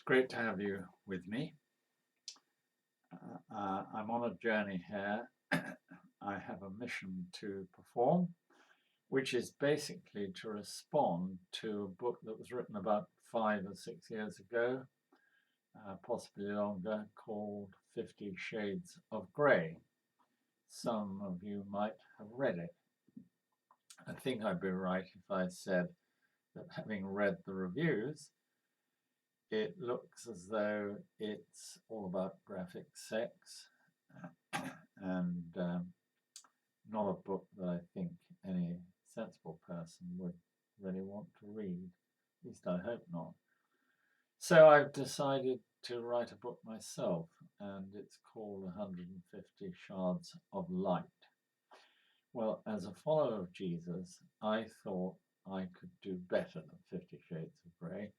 great to have you with me. I'm on a journey here. I have a mission to perform, which is basically to respond to a book that was written about 5 or 6 years ago, possibly longer, called 50 Shades of Grey. Some of you might have read it. I think I'd be right if I said that having read the reviews, it looks as though it's all about graphic sex and not a book that I think any sensible person would really want to read. At least I hope not. So I've decided to write a book myself, and it's called 150 Shards of Light. Well, as a follower of Jesus, I thought I could do better than 50 Shades of Grey.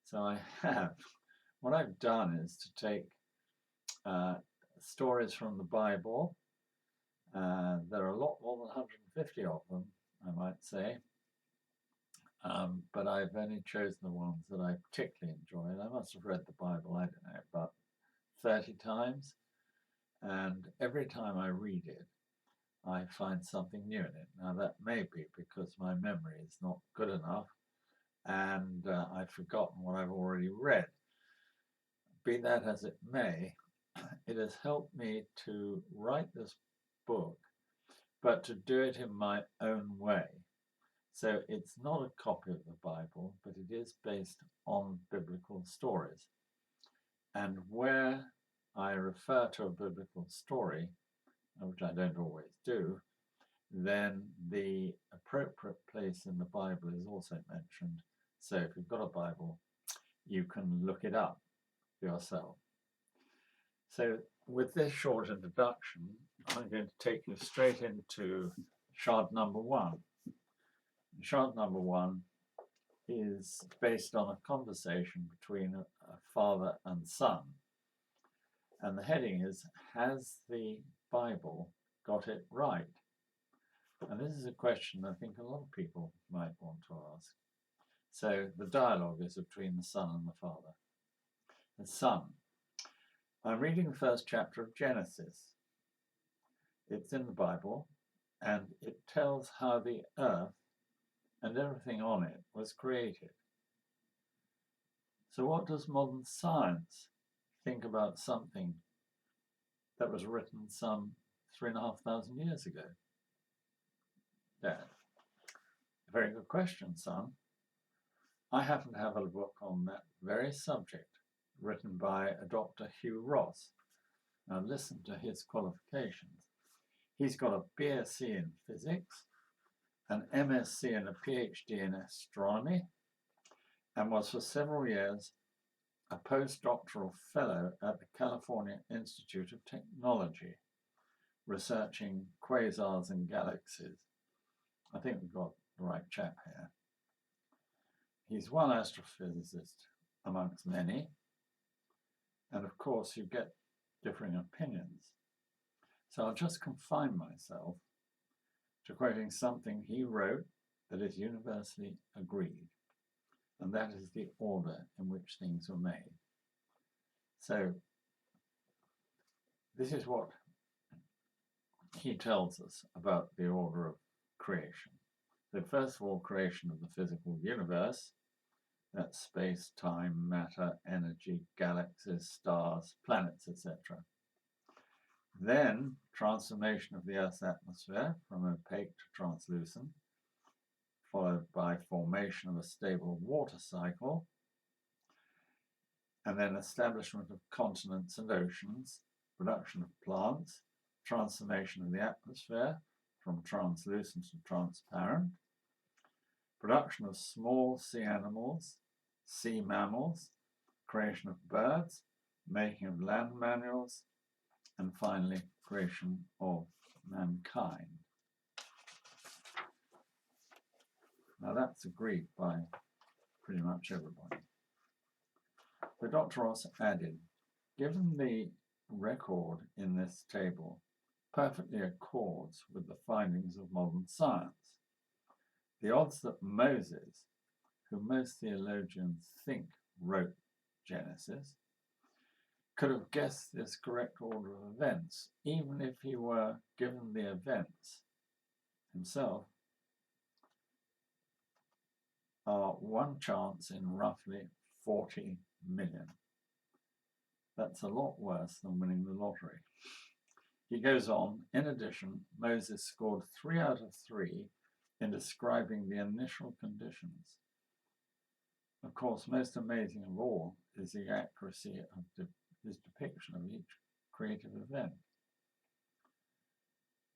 So I have. What I've done is to take stories from the Bible. There are a lot more than 150 of them, I might say. But I've only chosen the ones that I particularly enjoy. And I must have read the Bible, I don't know, about 30 times. And every time I read it, I find something new in it. Now, that may be because my memory is not good enough and I've forgotten what I've already read. Be that as it may, it has helped me to write this book, but to do it in my own way. So it's not a copy of the Bible, but it is based on biblical stories. And where I refer to a biblical story, which I don't always do, then the appropriate place in the Bible is also mentioned. So if you've got a Bible, you can look it up yourself. So with this short introduction, I'm going to take you straight into shard number one. Shard number one is based on a conversation between a father and son. And the heading is, Has the Bible got it right? And this is a question I think a lot of people might want to ask. So the dialogue is between the son and the father. The son. I'm reading the first chapter of Genesis. It's in the Bible, and it tells how the earth and everything on it was created. So what does modern science think about something that was written some 3,500 years ago? Dad, a very good question, son. I happen to have a book on that very subject, written by a Dr. Hugh Ross. Now listen to his qualifications. He's got a BSc in physics, an MSc and a PhD in astronomy, and was for several years a postdoctoral fellow at the California Institute of Technology, researching quasars and galaxies. I think we've got the right chap here. He's one astrophysicist amongst many, and of course you get differing opinions. So I'll just confine myself to quoting something he wrote that is universally agreed, and that is the order in which things were made. So this is what he tells us about the order of creation. So first of all, creation of the physical universe, that's space, time, matter, energy, galaxies, stars, planets, etc. Then transformation of the Earth's atmosphere from opaque to translucent, followed by formation of a stable water cycle, and then establishment of continents and oceans, production of plants, transformation of the atmosphere from translucent to transparent, production of small sea animals, sea mammals, creation of birds, making of land manuals, and finally creation of mankind. Now that's agreed by pretty much everybody. But Dr. Ross added, given the record in this table perfectly accords with the findings of modern science, the odds that Moses, who most theologians think wrote Genesis, could have guessed this correct order of events, even if he were given the events himself, are one chance in roughly 40 million. That's a lot worse than winning the lottery. He goes on, in addition, Moses scored 3 out of 3 in describing the initial conditions. Of course, most amazing of all is the accuracy of his depiction of each creative event.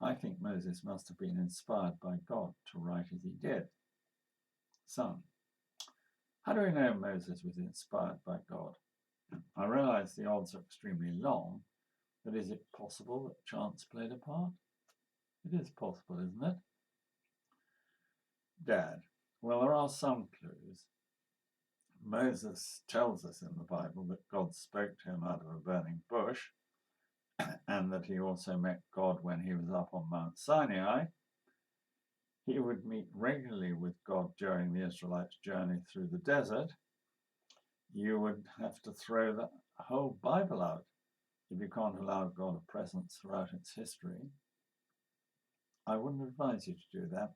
I think Moses must have been inspired by God to write as he did. Son, how do we know Moses was inspired by God? I realize the odds are extremely long, but is it possible that chance played a part? It is possible, isn't it? Dad, well, there are some clues. Moses tells us in the Bible that God spoke to him out of a burning bush, and that he also met God when he was up on Mount Sinai. He would meet regularly with God during the Israelites' journey through the desert. You would have to throw the whole Bible out if you can't allow God a presence throughout its history. I wouldn't advise you to do that.